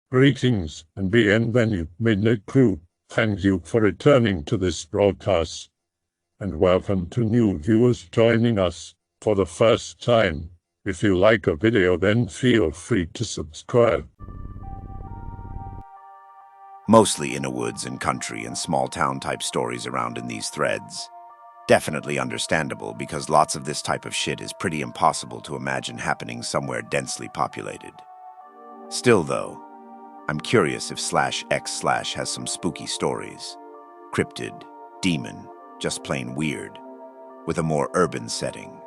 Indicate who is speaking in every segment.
Speaker 1: Greetings and bienvenue, Midnight Crew. Thank you for returning to this broadcast. And welcome to new viewers joining us for the first time. If you like a video, then feel free to subscribe.
Speaker 2: Mostly in the woods and country and small town type stories around in these threads. Definitely understandable because lots of this type of shit is pretty impossible to imagine happening somewhere densely populated. Still though, I'm curious if /x/ has some spooky stories. Cryptid, demon, just plain weird, with a more urban setting.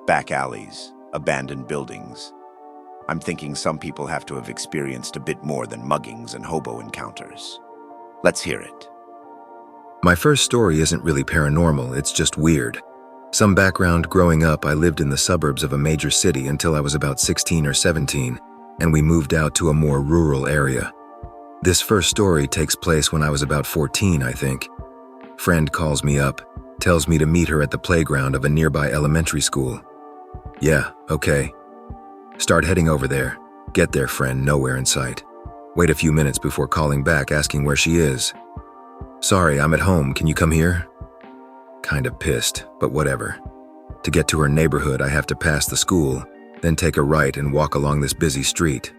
Speaker 2: Back alleys, abandoned buildings. I'm thinking some people have to have experienced a bit more than muggings and hobo encounters. Let's hear it.
Speaker 3: My first story isn't really paranormal, it's just weird. Some background: growing up, I lived in the suburbs of a major city until I was about 16 or 17, and we moved out to a more rural area. This first story takes place when I was about 14, I think. Friend calls me up, tells me to meet her at the playground of a nearby elementary school. Yeah, okay. Start heading over there. Get there, friend, nowhere in sight. Wait a few minutes before calling back asking where she is. Sorry, I'm at home, can you come here? Kind of pissed, but whatever. To get to her neighborhood, I have to pass the school, then take a right and walk along this busy street.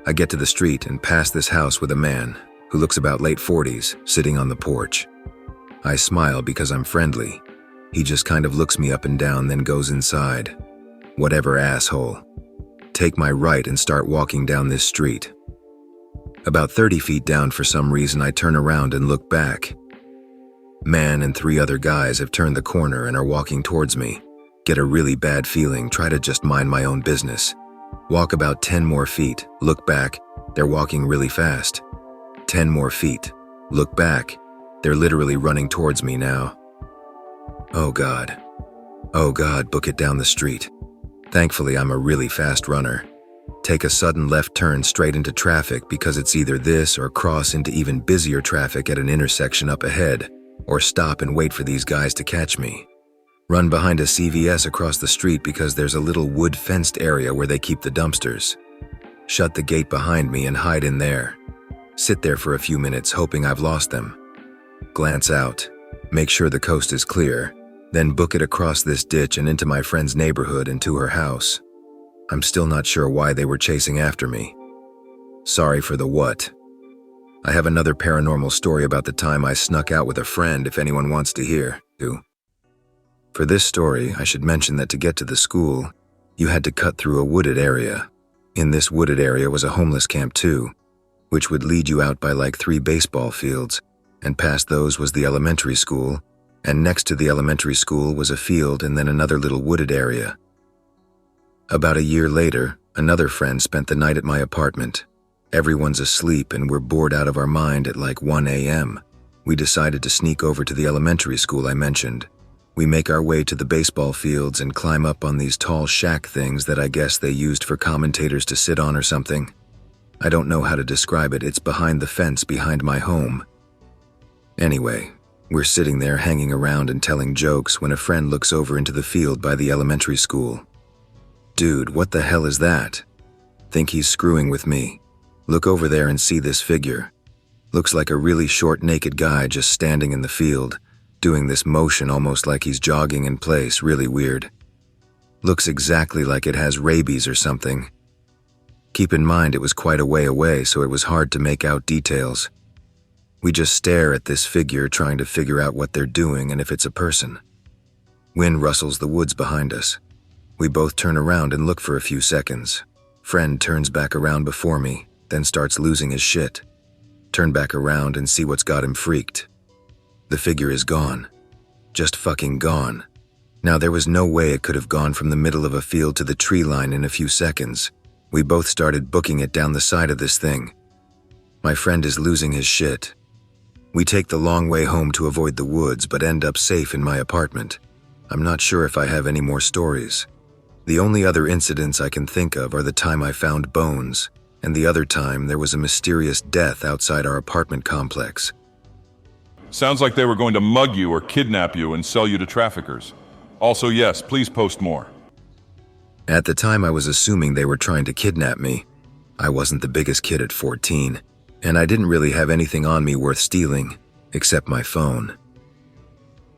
Speaker 3: I get to the street and pass this house with a man, who looks about late 40s, sitting on the porch. I smile because I'm friendly. He just kind of looks me up and down, then goes inside. Whatever, asshole. Take my right and start walking down this street. About 30 feet down, for some reason, I turn around and look back. Man and 3 other guys have turned the corner and are walking towards me. Get a really bad feeling, try to just mind my own business. Walk about 10 more feet, look back, they're walking really fast. 10 more feet, look back, they're literally running towards me now. Oh God, book it down the street. Thankfully, I'm a really fast runner. Take a sudden left turn straight into traffic because it's either this or cross into even busier traffic at an intersection up ahead, or stop and wait for these guys to catch me. Run behind a CVS across the street because there's a little wood-fenced area where they keep the dumpsters. Shut the gate behind me and hide in there. Sit there for a few minutes hoping I've lost them. Glance out, make sure the coast is clear, then book it across this ditch and into my friend's neighborhood and to her house. I'm still not sure why they were chasing after me. Sorry for the what. I have another paranormal story about the time I snuck out with a friend if anyone wants to hear, too. For this story, I should mention that to get to the school, you had to cut through a wooded area. In this wooded area was a homeless camp too, which would lead you out by like 3 baseball fields, and past those was the elementary school, and next to the elementary school was a field and then another little wooded area. About a year later, another friend spent the night at my apartment. Everyone's asleep and we're bored out of our mind at like 1 a.m. We decided to sneak over to the elementary school I mentioned. We make our way to the baseball fields and climb up on these tall shack things that I guess they used for commentators to sit on or something. I don't know how to describe it, it's behind the fence behind my home. Anyway, we're sitting there hanging around and telling jokes when a friend looks over into the field by the elementary school. Dude, what the hell is that? Think he's screwing with me. Look over there and see this figure. Looks like a really short naked guy just standing in the field, doing this motion almost like he's jogging in place, really weird. Looks exactly like it has rabies or something. Keep in mind it was quite a way away, so it was hard to make out details. We just stare at this figure trying to figure out what they're doing and if it's a person. Wind rustles the woods behind us. We both turn around and look for a few seconds. Friend turns back around before me, then starts losing his shit. Turn back around and see what's got him freaked. The figure is gone. Just fucking gone. Now there was no way it could have gone from the middle of a field to the tree line in a few seconds. We both started booking it down the side of this thing. My friend is losing his shit. We take the long way home to avoid the woods but end up safe in my apartment. I'm not sure if I have any more stories. The only other incidents I can think of are the time I found bones, and the other time there was a mysterious death outside our apartment complex.
Speaker 4: Sounds like they were going to mug you or kidnap you and sell you to traffickers. Also, yes, please post more.
Speaker 3: At the time I was assuming they were trying to kidnap me. I wasn't the biggest kid at 14, and I didn't really have anything on me worth stealing, except my phone.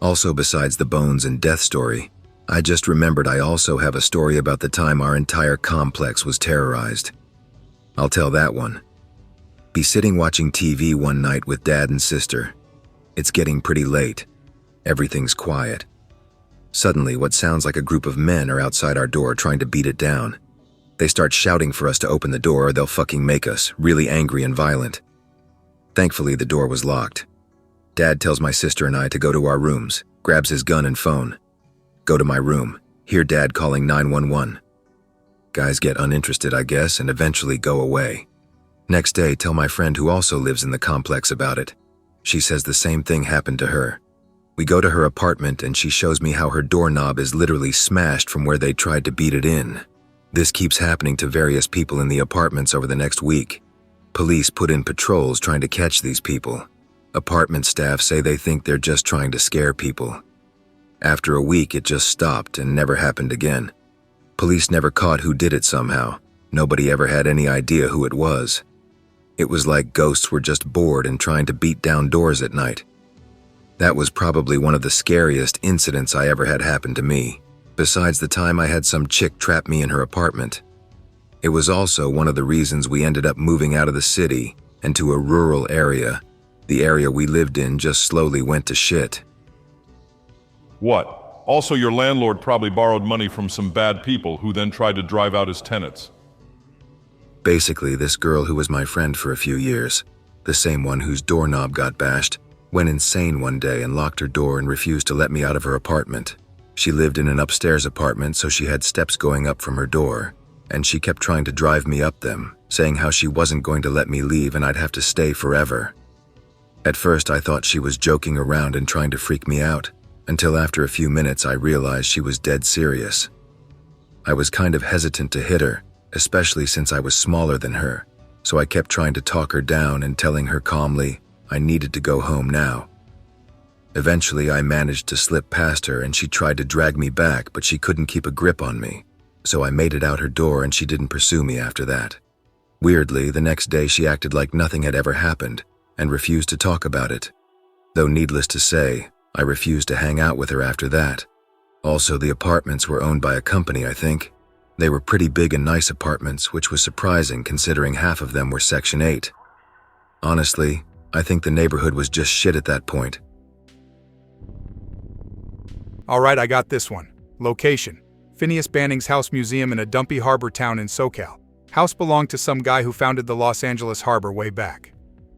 Speaker 3: Also, besides the bones and death story, I just remembered I also have a story about the time our entire complex was terrorized. I'll tell that one. Be sitting watching TV one night with Dad and sister. It's getting pretty late. Everything's quiet. Suddenly, what sounds like a group of men are outside our door trying to beat it down. They start shouting for us to open the door or they'll fucking make us, really angry and violent. Thankfully, the door was locked. Dad tells my sister and I to go to our rooms, grabs his gun and phone. Go to my room, hear Dad calling 911. Guys get uninterested, I guess, and eventually go away. Next day, tell my friend who also lives in the complex about it. She says the same thing happened to her. We go to her apartment and she shows me how her doorknob is literally smashed from where they tried to beat it in. This keeps happening to various people in the apartments over the next week. Police put in patrols trying to catch these people. Apartment staff say they think they're just trying to scare people. After a week, it just stopped and never happened again. Police never caught who did it somehow. Nobody ever had any idea who it was. It was like ghosts were just bored and trying to beat down doors at night. That was probably one of the scariest incidents I ever had happen to me, besides the time I had some chick trap me in her apartment. It was also one of the reasons we ended up moving out of the city and to a rural area. The area we lived in just slowly went to shit.
Speaker 4: What? Also, your landlord probably borrowed money from some bad people who then tried to drive out his tenants.
Speaker 3: Basically, this girl who was my friend for a few years, the same one whose doorknob got bashed, went insane one day and locked her door and refused to let me out of her apartment. She lived in an upstairs apartment, so she had steps going up from her door, and she kept trying to drive me up them, saying how she wasn't going to let me leave and I'd have to stay forever. At first, I thought she was joking around and trying to freak me out, until after a few minutes I realized she was dead serious. I was kind of hesitant to hit her, especially since I was smaller than her, so I kept trying to talk her down and telling her calmly I needed to go home now. Eventually, I managed to slip past her and she tried to drag me back, but she couldn't keep a grip on me, so I made it out her door and she didn't pursue me after that. Weirdly, the next day she acted like nothing had ever happened and refused to talk about it. Though needless to say, I refused to hang out with her after that. Also, the apartments were owned by a company, I think. They were pretty big and nice apartments, which was surprising considering half of them were Section 8. Honestly, I think the neighborhood was just shit at that point.
Speaker 5: Alright, I got this one. Location: Phineas Banning's House Museum in a dumpy harbor town in SoCal. House belonged to some guy who founded the Los Angeles harbor way back.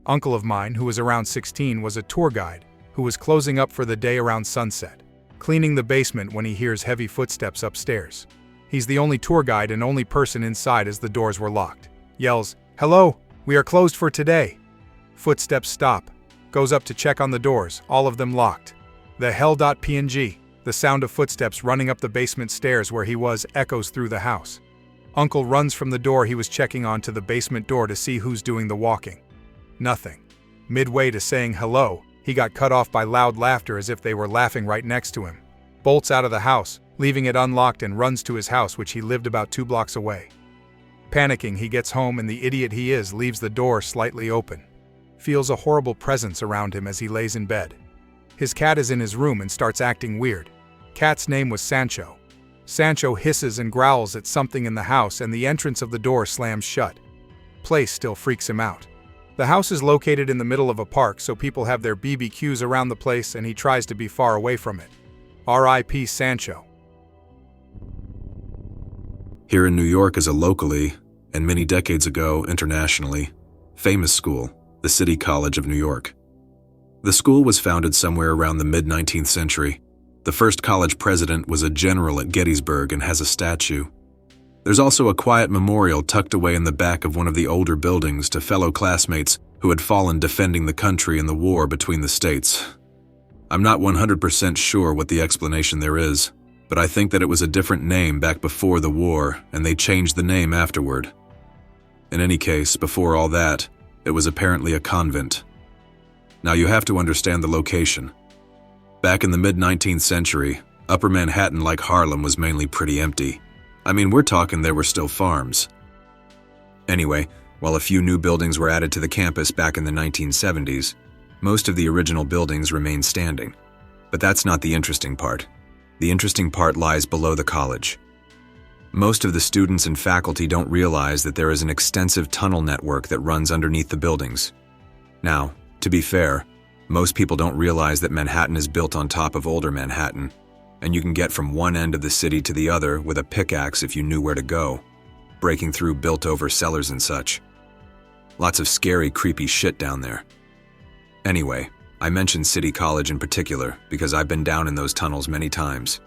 Speaker 5: Uncle of mine, who was around 16, was a tour guide who was closing up for the day around sunset, cleaning the basement when he hears heavy footsteps upstairs. He's the only tour guide and only person inside as the doors were locked. Yells, "Hello, we are closed for today." Footsteps stop. Goes up to check on the doors, all of them locked. The hell.png, the sound of footsteps running up the basement stairs where he was, echoes through the house. Uncle runs from the door he was checking on to the basement door to see who's doing the walking. Nothing. Midway to saying hello, he got cut off by loud laughter as if they were laughing right next to him. Bolts out of the house, leaving it unlocked, and runs to his house, which he lived about 2 blocks away. Panicking, he gets home and the idiot he is leaves the door slightly open. Feels a horrible presence around him as he lays in bed. His cat is in his room and starts acting weird. Cat's name was Sancho. Sancho hisses and growls at something in the house and the entrance of the door slams shut. Place still freaks him out. The house is located in the middle of a park, so people have their BBQs around the place and he tries to be far away from it. R.I.P. Sancho.
Speaker 6: Here in New York is a locally, and many decades ago internationally, famous school, the City College of New York. The school was founded somewhere around the mid-19th century. The first college president was a general at Gettysburg and has a statue. There's also a quiet memorial tucked away in the back of one of the older buildings to fellow classmates who had fallen defending the country in the war between the states. I'm not 100% sure what the explanation there is, but I think that it was a different name back before the war and they changed the name afterward. In any case, before all that, it was apparently a convent. Now you have to understand the location. Back in the mid-19th century, Upper Manhattan, like Harlem, was mainly pretty empty. I mean, we're talking there were still farms. Anyway, while a few new buildings were added to the campus back in the 1970s, most of the original buildings remain standing. But that's not the interesting part. The interesting part lies below the college. Most of the students and faculty don't realize that there is an extensive tunnel network that runs underneath the buildings. Now, to be fair, most people don't realize that Manhattan is built on top of older Manhattan, and you can get from one end of the city to the other with a pickaxe if you knew where to go, breaking through built-over cellars and such. Lots of scary, creepy shit down there. Anyway, I mentioned City College in particular because I've been down in those tunnels many times.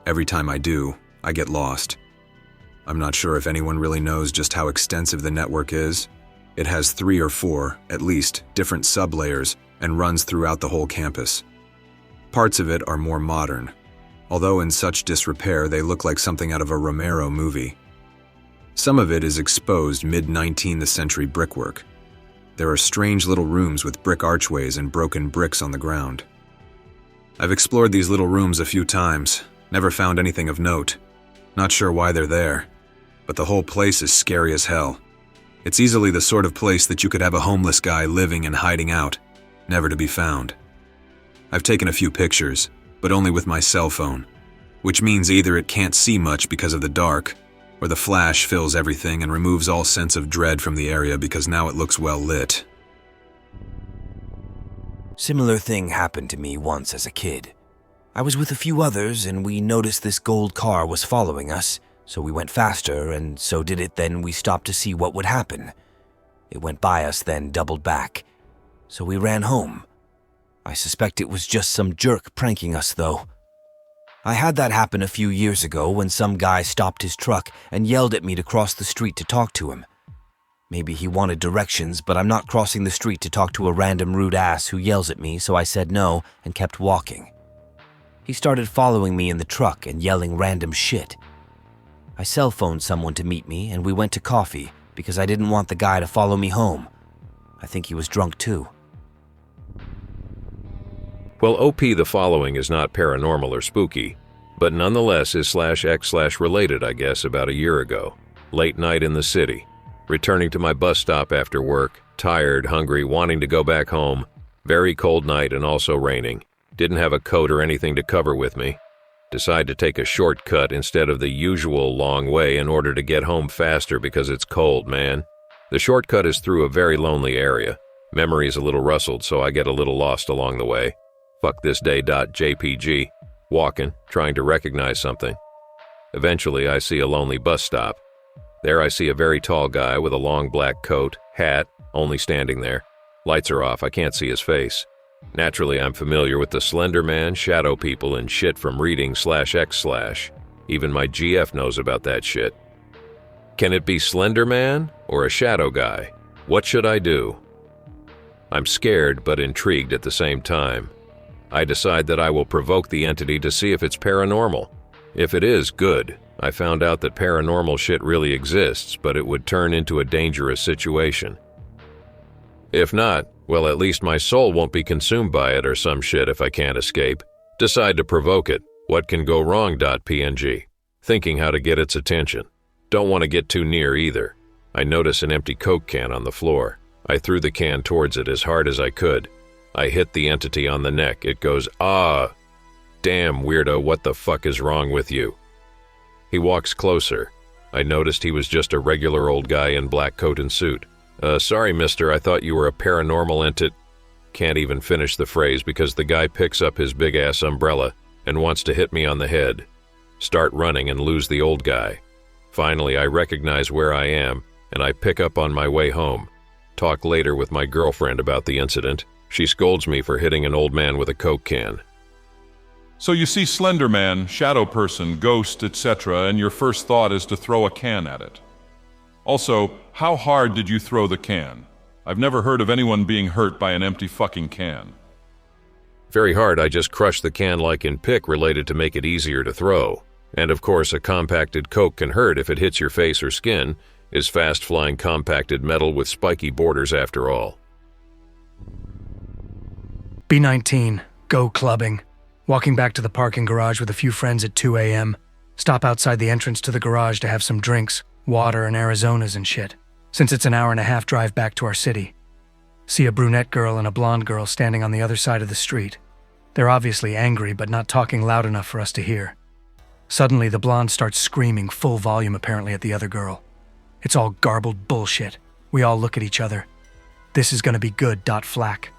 Speaker 6: Every time I do, I get lost. I'm not sure if anyone really knows just how extensive the network is. It has 3 or 4, at least, different sublayers and runs throughout the whole campus. Parts of it are more modern, although in such disrepair they look like something out of a Romero movie. Some of it is exposed mid-19th century brickwork. There are strange little rooms with brick archways and broken bricks on the ground. I've explored these little rooms a few times, never found anything of note. Not sure why they're there, but the whole place is scary as hell. It's easily the sort of place that you could have a homeless guy living and hiding out, never to be found. I've taken a few pictures, but only with my cell phone, which means either it can't see much because of the dark, or the flash fills everything and removes all sense of dread from the area because now it looks well lit.
Speaker 7: Similar thing happened to me once as a kid. I was with a few others and we noticed this gold car was following us, so we went faster and so did it. Then we stopped to see what would happen. It went by us, then doubled back. So we ran home. I suspect it was just some jerk pranking us though. I had that happen a few years ago when some guy stopped his truck and yelled at me to cross the street to talk to him. Maybe he wanted directions, but I'm not crossing the street to talk to a random rude ass who yells at me, so I said no and kept walking. He started following me in the truck and yelling random shit. I cell phoned someone to meet me and we went to coffee because I didn't want the guy to follow me home. I think he was drunk too.
Speaker 8: Well, OP the following is not paranormal or spooky, but nonetheless is /X/related, I guess, about a year ago. Late night in the city. Returning to my bus stop after work, tired, hungry, wanting to go back home. Very cold night and also raining. Didn't have a coat or anything to cover with me. Decide to take a shortcut instead of the usual long way in order to get home faster because it's cold, man. The shortcut is through a very lonely area. Memory's a little rustled, so I get a little lost along the way. Fuck this day.jpg. Walking, trying to recognize something. Eventually, I see a lonely bus stop. There I see a very tall guy with a long black coat, hat, only standing there. Lights are off, I can't see his face. Naturally, I'm familiar with the Slender Man, shadow people, and shit from reading /X/. Even my GF knows about that shit. Can it be Slender Man or a shadow guy? What should I do? I'm scared but intrigued at the same time. I decide that I will provoke the entity to see if it's paranormal. If it is, good. I found out that paranormal shit really exists, but it would turn into a dangerous situation. If not, well, at least my soul won't be consumed by it or some shit if I can't escape. Decide to provoke it. What can go wrong.png. Thinking how to get its attention. Don't want to get too near either. I notice an empty Coke can on the floor. I threw the can towards it as hard as I could. I hit the entity on the neck. It goes, "Ah, damn weirdo, what the fuck is wrong with you?" He walks closer. I noticed he was just a regular old guy in black coat and suit. Sorry mister, I thought you were a paranormal entity." Can't even finish the phrase because the guy picks up his big-ass umbrella and wants to hit me on the head. Start running and lose the old guy. Finally, I recognize where I am, and I pick up on my way home. Talk later with my girlfriend about the incident. She scolds me for hitting an old man with a Coke can.
Speaker 4: So you see Slender Man, shadow person, ghost, etc., and your first thought is to throw a can at it. Also, how hard did you throw the can? I've never heard of anyone being hurt by an empty fucking can.
Speaker 8: Very hard, I just crushed the can like in pick related to make it easier to throw. And of course, a compacted Coke can hurt if it hits your face or skin, is fast-flying compacted metal with spiky borders after all.
Speaker 9: B19, go clubbing. Walking back to the parking garage with a few friends at 2 a.m. Stop outside the entrance to the garage to have some drinks. water and Arizonas and shit, since it's an hour-and-a-half drive back to our city. See a brunette girl and a blonde girl standing on the other side of the street. They're obviously angry, but not talking loud enough for us to hear. Suddenly, the blonde starts screaming full volume apparently at the other girl. It's all garbled bullshit. We all look at each other. This is gonna be good, flack.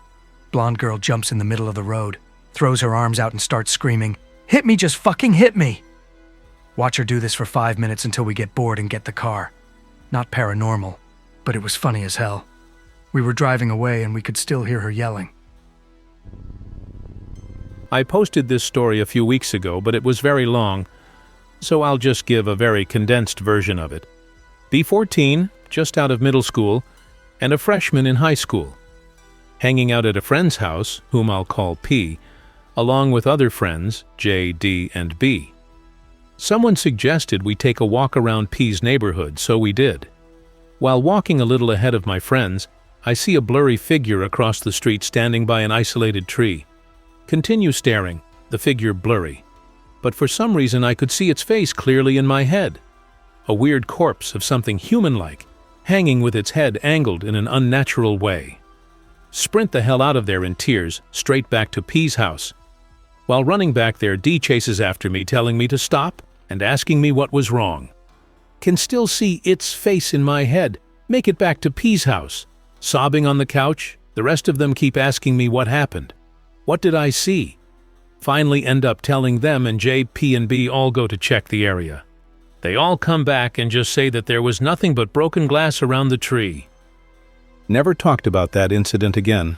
Speaker 9: Blonde girl jumps in the middle of the road, throws her arms out and starts screaming, "Hit me, just fucking hit me!" Watch her do this for 5 minutes until we get bored and get the car. Not paranormal, but it was funny as hell. We were driving away and we could still hear her yelling.
Speaker 10: I posted this story a few weeks ago, but it was very long, so I'll just give a very condensed version of it. Be 14, just out of middle school, and a freshman in high school. Hanging out at a friend's house, whom I'll call P, along with other friends, J, D, and B. Someone suggested we take a walk around P's neighborhood, so we did. While walking a little ahead of my friends, I see a blurry figure across the street standing by an isolated tree. Continue staring, the figure blurry. But for some reason I could see its face clearly in my head. A weird corpse of something human-like, hanging with its head angled in an unnatural way. Sprint the hell out of there in tears, straight back to P's house. While running back there, D chases after me, telling me to stop and asking me what was wrong. Can still see its face in my head, make it back to P's house. Sobbing on the couch, the rest of them keep asking me what happened. What did I see? Finally end up telling them, and J, P, and B all go to check the area. They all come back and just say that there was nothing but broken glass around the tree. Never talked about that incident again.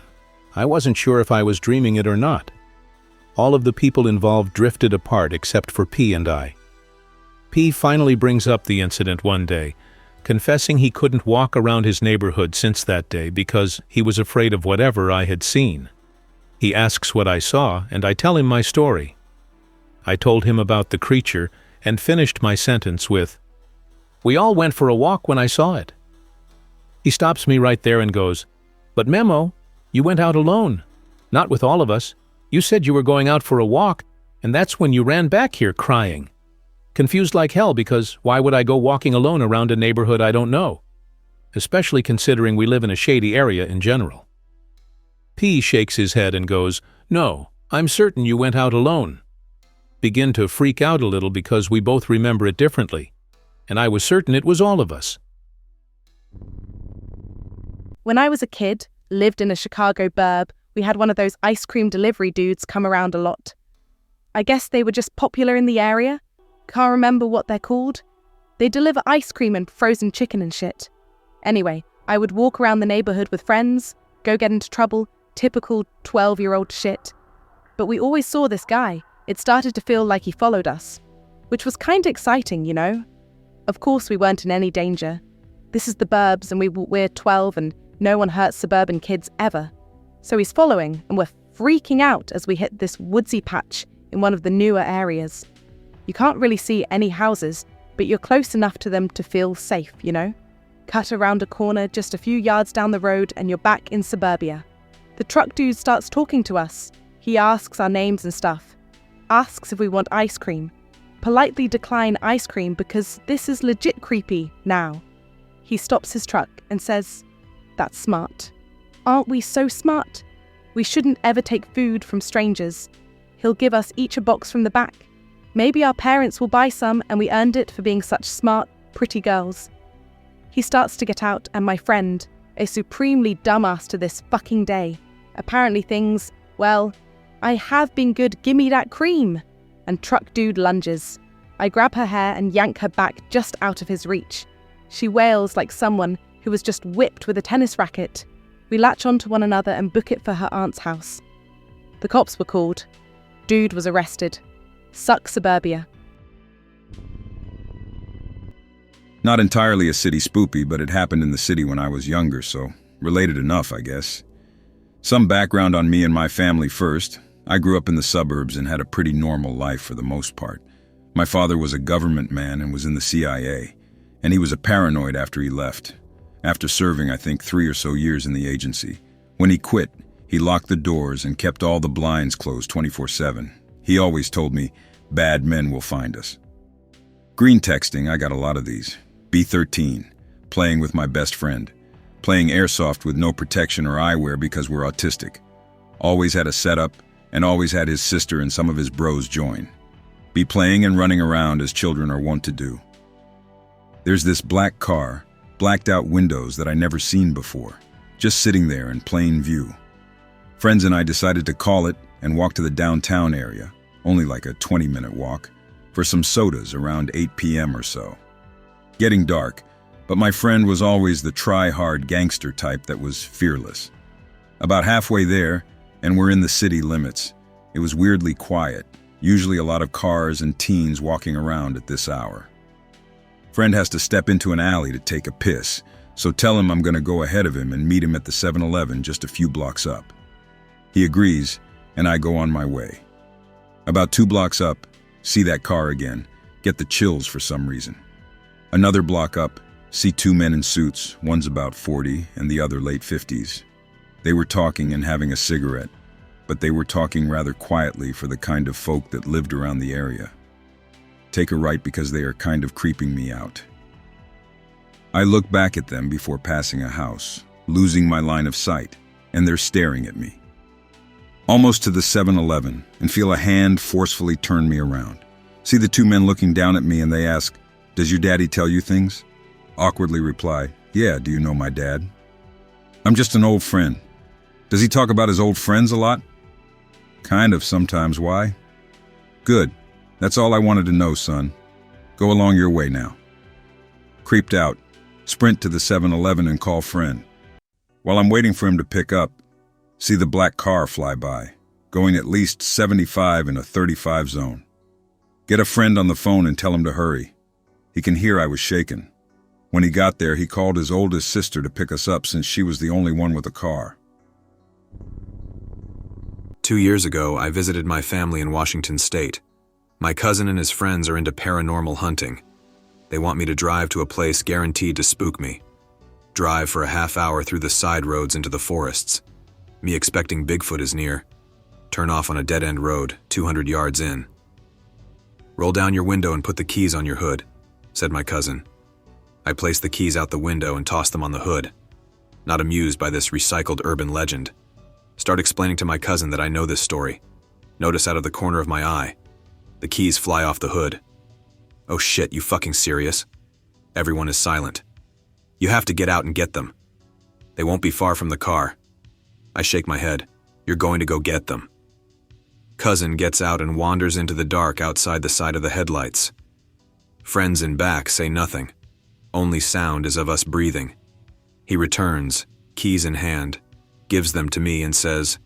Speaker 10: I wasn't sure if I was dreaming it or not. All of the people involved drifted apart except for P and I. P finally brings up the incident one day, confessing he couldn't walk around his neighborhood since that day because he was afraid of whatever I had seen. He asks what I saw, and I tell him my story. I told him about the creature and finished my sentence with, "We all went for a walk when I saw it." He stops me right there and goes, "But Memo, you went out alone. Not with all of us. You said you were going out for a walk, and that's when you ran back here crying." Confused like hell because why would I go walking alone around a neighborhood I don't know? Especially considering we live in a shady area in general. P shakes his head and goes, "No, I'm certain you went out alone." Begin to freak out a little because we both remember it differently, and I was certain it was all of us.
Speaker 11: When I was a kid, lived in a Chicago burb, we had one of those ice cream delivery dudes come around a lot. I guess they were just popular in the area. Can't remember what they're called. They deliver ice cream and frozen chicken and shit. Anyway, I would walk around the neighborhood with friends, go get into trouble, typical 12-year-old shit. But we always saw this guy. It started to feel like he followed us, which was kinda exciting, you know? Of course we weren't in any danger. This is the burbs and we're 12 and no one hurts suburban kids ever. So he's following and we're freaking out as we hit this woodsy patch in one of the newer areas. You can't really see any houses, but you're close enough to them to feel safe, you know? Cut around a corner just a few yards down the road and you're back in suburbia. The truck dude starts talking to us. He asks our names and stuff. Asks if we want ice cream. Politely decline ice cream because this is legit creepy now. He stops his truck and says, "That's smart. Aren't we so smart? We shouldn't ever take food from strangers. He'll give us each a box from the back. Maybe our parents will buy some and we earned it for being such smart, pretty girls." He starts to get out and my friend, a supremely dumbass to this fucking day, apparently thinks, well, I have been good, gimme that cream. And truck dude lunges. I grab her hair and yank her back just out of his reach. She wails like someone who was just whipped with a tennis racket. We latch onto one another and book it for her aunt's house. The cops were called. Dude was arrested. Suck suburbia.
Speaker 12: Not entirely a city spoopy, but it happened in the city when I was younger, so related enough, I guess. Some background on me and my family first. I grew up in the suburbs and had a pretty normal life for the most part. My father was a government man and was in the CIA, and he was a paranoid after he left. After serving, I think, 3 or so years in the agency. When he quit, he locked the doors and kept all the blinds closed 24/7. He always told me, bad men will find us. Greentexting, I got a lot of these. B13, playing with my best friend. Playing airsoft with no protection or eyewear because we're autistic. Always had a setup, and always had his sister and some of his bros join. Be playing and running around as children are wont to do. There's this black car, blacked out windows that I never seen before, just sitting there in plain view. Friends and I decided to call it and walk to the downtown area, only like a 20-minute walk, for some sodas around 8 p.m. or so. Getting dark, but my friend was always the try-hard gangster type that was fearless. About halfway there, and we're in the city limits, it was weirdly quiet, usually a lot of cars and teens walking around at this hour. Friend has to step into an alley to take a piss, so tell him I'm going to go ahead of him and meet him at the 7-Eleven just a few blocks up. He agrees, and I go on my way. About 2 blocks up, see that car again, get the chills for some reason. Another block up, see 2 men in suits, one's about 40 and the other late 50s. They were talking and having a cigarette, but they were talking rather quietly for the kind of folk that lived around the area. Take a right because they are kind of creeping me out. I look back at them before passing a house, losing my line of sight, and they're staring at me. Almost to the 7-Eleven, and feel a hand forcefully turn me around. See the 2 men looking down at me and they ask, "Does your daddy tell you things?" Awkwardly reply, "Yeah, do you know my dad?" "I'm just an old friend." "Does he talk about his old friends a lot?" "Kind of sometimes, why?" "Good. That's all I wanted to know, son. Go along your way now." Creeped out, sprint to the 7-Eleven and call friend. While I'm waiting for him to pick up, see the black car fly by, going at least 75 in a 35 zone. Get a friend on the phone and tell him to hurry. He can hear I was shaken. When he got there, he called his oldest sister to pick us up since she was the only one with a car.
Speaker 6: 2 years ago, I visited my family in Washington State. My cousin and his friends are into paranormal hunting. They want me to drive to a place guaranteed to spook me. Drive for a half hour through the side roads into the forests. Me expecting Bigfoot is near. Turn off on a dead-end road, 200 yards in. "Roll down your window and put the keys on your hood," said my cousin. I placed the keys out the window and tossed them on the hood. Not amused by this recycled urban legend. Start explaining to my cousin that I know this story. Notice out of the corner of my eye. The keys fly off the hood. "Oh shit, you fucking serious?" Everyone is silent. "You have to get out and get them. They won't be far from the car." I shake my head. "You're going to go get them." Cousin gets out and wanders into the dark outside the side of the headlights. Friends in back say nothing. Only sound is of us breathing. He returns, keys in hand, gives them to me and says,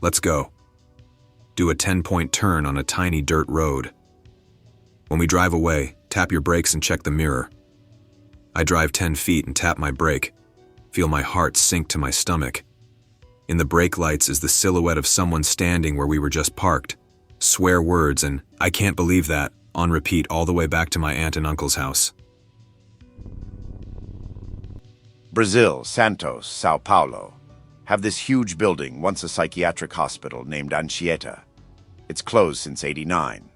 Speaker 6: "Let's go." Do a 10-point turn on a tiny dirt road. When we drive away, tap your brakes and check the mirror. I drive 10 feet and tap my brake. Feel my heart sink to my stomach. In the brake lights is the silhouette of someone standing where we were just parked. Swear words and "I can't believe that" on repeat all the way back to my aunt and uncle's house.
Speaker 2: Brazil, Santos, Sao Paulo, have this huge building, once a psychiatric hospital, named Anchieta. It's closed since '89.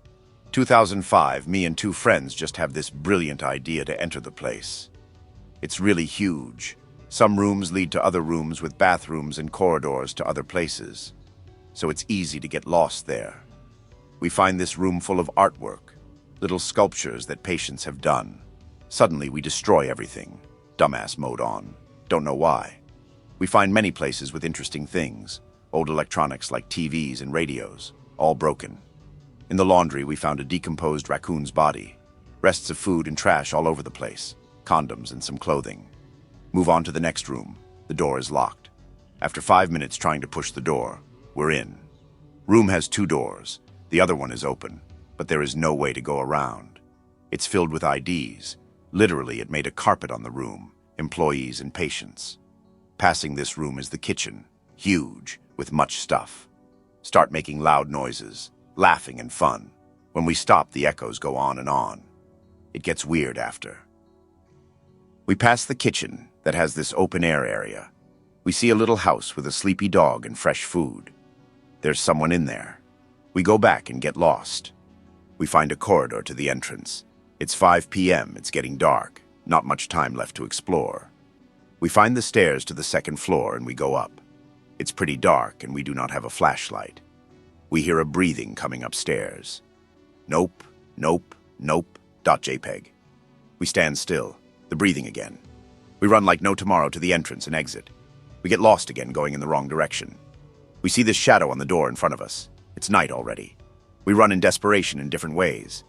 Speaker 2: 2005, me and 2 friends just have this brilliant idea to enter the place. It's really huge. Some rooms lead to other rooms with bathrooms and corridors to other places, so it's easy to get lost there. We find this room full of artwork, little sculptures that patients have done. Suddenly we destroy everything. Dumbass mode on. Don't know why. We find many places with interesting things, old electronics like TVs and radios, all broken. In the laundry we found a decomposed raccoon's body, rests of food and trash all over the place, condoms and some clothing. Move on to the next room. The door is locked. After 5 minutes trying to push the door, we're in. Room has 2 doors. The other one is open, but there is no way to go around. It's filled with IDs. Literally, it made a carpet on the room, employees and patients. Passing this room is the kitchen, huge, with much stuff. Start making loud noises, laughing and fun. When we stop, the echoes go on and on. It gets weird after. We pass the kitchen that has this open-air area. We see a little house with a sleepy dog and fresh food. There's someone in there. We go back and get lost. We find a corridor to the entrance. It's 5 p.m., it's getting dark. not much time left to explore. We find the stairs to the second floor and we go up. It's pretty dark and we do not have a flashlight. We hear a breathing coming upstairs. Nope, nope, nope, .jpg. We stand still, the breathing again. We run like no tomorrow to the entrance and exit. We get lost again going in the wrong direction. We see this shadow on the door in front of us. It's night already. We run in desperation in different ways.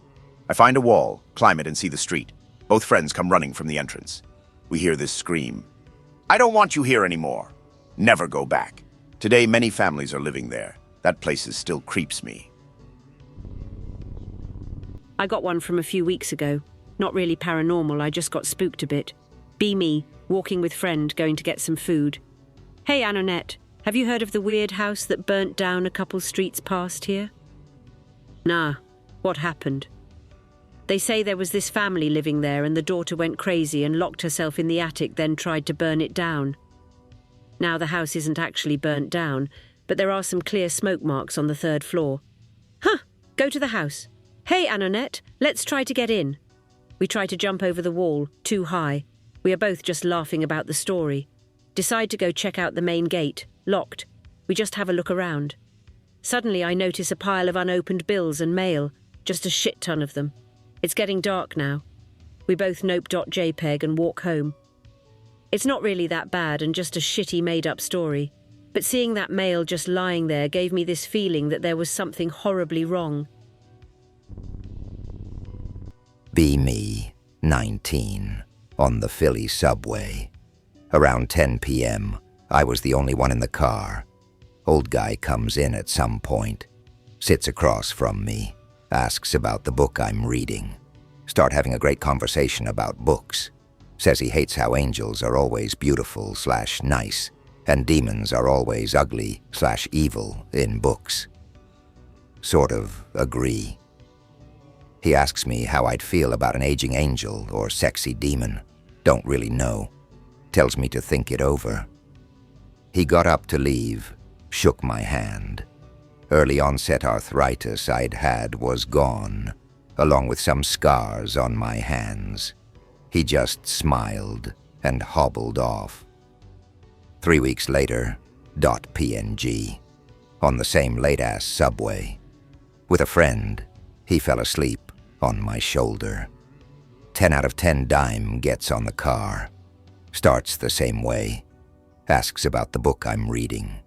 Speaker 2: I find a wall, climb it and see the street. Both friends come running from the entrance. We hear this scream. I don't want you here anymore. Never go back. Today many families are living there. That place still creeps me.
Speaker 13: I got one from a few weeks ago. Not really paranormal, I just got spooked a bit. Be me, walking with friend, going to get some food. Hey Anonette, have you heard of the weird house that burnt down a couple streets past here? Nah, what happened? They say there was this family living there and the daughter went crazy and locked herself in the attic, then tried to burn it down. Now the house isn't actually burnt down, but there are some clear smoke marks on the 3rd floor. Huh, go to the house. Hey Anonette, let's try to get in. We try to jump over the wall, too high. We are both just laughing about the story. Decide to go check out the main gate, locked. We just have a look around. Suddenly I notice a pile of unopened bills and mail, just a shit ton of them. It's getting dark now. We both nope.jpg and walk home. It's not really that bad and just a shitty made-up story, but seeing that mail just lying there gave me this feeling that there was something horribly wrong.
Speaker 14: Be me, 19, on the Philly subway. Around 10 p.m., I was the only one in the car. Old guy comes in at some point, sits across from me, asks about the book I'm reading. Start having a great conversation about books. Says he hates how angels are always beautiful/nice, and demons are always ugly/evil in books. Sort of agree. He asks me how I'd feel about an aging angel or sexy demon. Don't really know. Tells me to think it over. He got up to leave, shook my hand. Early onset arthritis I'd had was gone, along with some scars on my hands. He just smiled and hobbled off. 3 weeks later, .png, on the same late-ass subway. With a friend, he fell asleep on my shoulder. 10 out of 10 dime gets on the car. Starts the same way. Asks about the book I'm reading.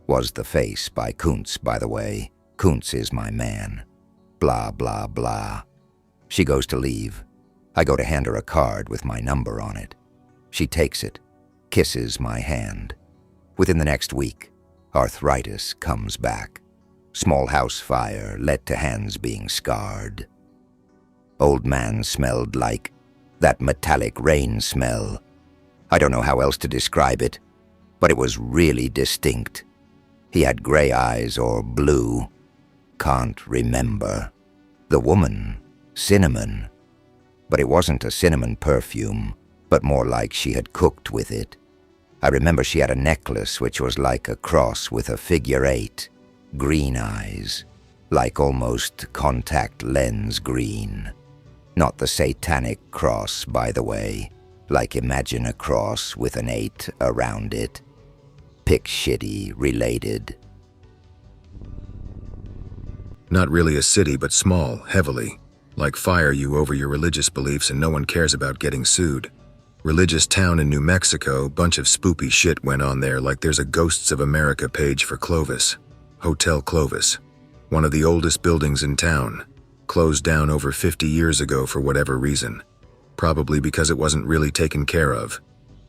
Speaker 14: Was The Face by Kuntz, by the way. Kuntz is my man. Blah, blah, blah. She goes to leave. I go to hand her a card with my number on it. She takes it, kisses my hand. Within the next week, arthritis comes back. Small house fire led to hands being scarred. Old man smelled like that metallic rain smell. I don't know how else to describe it, but it was really distinct. He had gray eyes or blue. Can't remember. The woman, cinnamon. But it wasn't a cinnamon perfume, but more like she had cooked with it. I remember she had a necklace which was like a cross with a figure 8. Green eyes, like almost contact lens green. Not the satanic cross, by the way, like imagine a cross with an 8 around it. Pick shitty related.
Speaker 3: Not really a city, but small, heavily. Like fire you over your religious beliefs and no one cares about getting sued. Religious town in New Mexico, bunch of spoopy shit went on there like there's a Ghosts of America page for Clovis. Hotel Clovis. One of the oldest buildings in town. Closed down over 50 years ago for whatever reason. Probably because it wasn't really taken care of.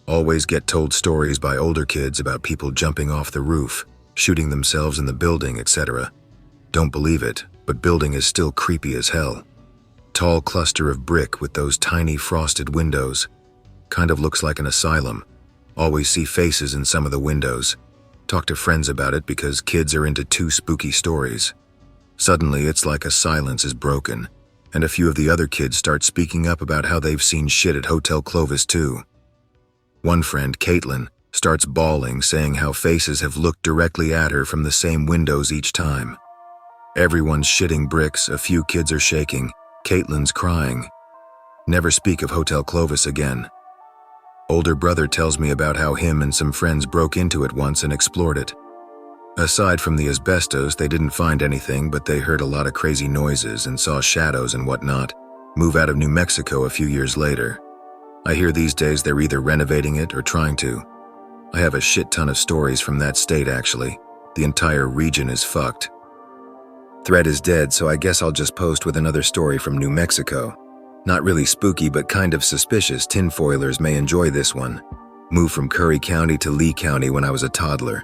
Speaker 3: Always get told stories by older kids about people jumping off the roof, shooting themselves in the building, etc. Don't believe it, but building is still creepy as hell. Tall cluster of brick with those tiny frosted windows. Kind of looks like an asylum. Always see faces in some of the windows. Talk to friends about it because kids are into too spooky stories. Suddenly, it's like a silence is broken, and a few of the other kids start speaking up about how they've seen shit at Hotel Clovis too. One friend, Caitlin, starts bawling, saying how faces have looked directly at her from the same windows each time. Everyone's shitting bricks, a few kids are shaking, Caitlin's crying. Never speak of Hotel Clovis again. Older brother tells me about how him and some friends broke into it once and explored it. Aside from the asbestos, they didn't find anything, but they heard a lot of crazy noises and saw shadows and whatnot. Move out of New Mexico a few years later. I hear these days they're either renovating it or trying to. I have a shit ton of stories from that state, actually. The entire region is fucked. Thread is dead, so I guess I'll just post with another story from New Mexico. Not really spooky, but kind of suspicious. Tinfoilers may enjoy this one. Moved from Curry County to Lee County when I was a toddler.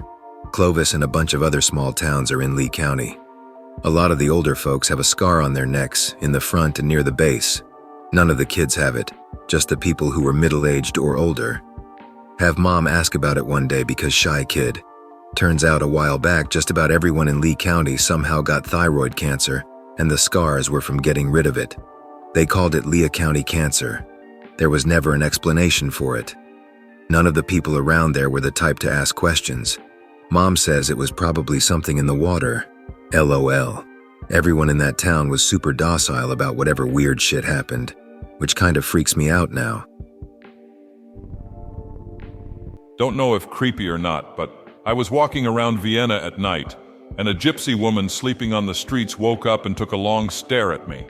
Speaker 3: Clovis and a bunch of other small towns are in Lee County. A lot of the older folks have a scar on their necks, in the front and near the base. None of the kids have it, just the people who were middle-aged or older. Have mom ask about it one day because shy kid. Turns out a while back just about everyone in Lee County somehow got thyroid cancer, and the scars were from getting rid of it. They called it Lea County cancer. There was never an explanation for it. None of the people around there were the type to ask questions. Mom says it was probably something in the water. LOL. Everyone in that town was super docile about whatever weird shit happened, which kind of freaks me out now.
Speaker 4: Don't know if creepy or not, but I was walking around Vienna at night, and a gypsy woman sleeping on the streets woke up and took a long stare at me.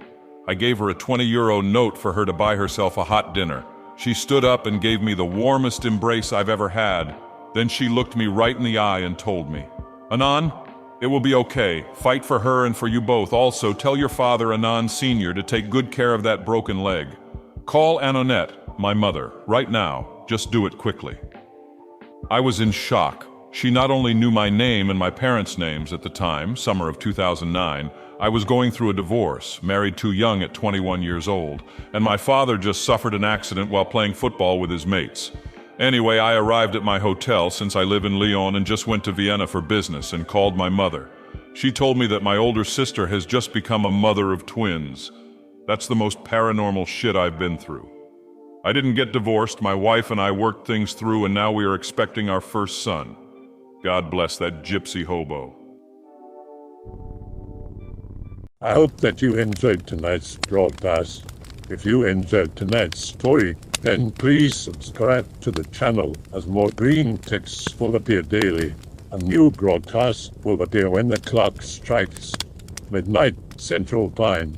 Speaker 4: I gave her a 20-euro note for her to buy herself a hot dinner. She stood up and gave me the warmest embrace I've ever had. Then she looked me right in the eye and told me, "Anon, it will be okay. Fight for her and for you both. Also, tell your father, Anon Sr., to take good care of that broken leg. Call Anonette, my mother, right now. Just do it quickly." I was in shock. She not only knew my name and my parents' names at the time, summer of 2009, I was going through a divorce, married too young at 21 years old, and my father just suffered an accident while playing football with his mates. Anyway, I arrived at my hotel since I live in Lyon and just went to Vienna for business and called my mother. She told me that my older sister has just become a mother of twins. That's the most paranormal shit I've been through. I didn't get divorced, my wife and I worked things through, and now we are expecting our first son. God bless that gypsy hobo.
Speaker 1: I hope that you enjoyed tonight's broadcast. If you enjoyed tonight's story, then please subscribe to the channel, as more Greentext will appear daily. A new broadcast will appear when the clock strikes midnight Central Time.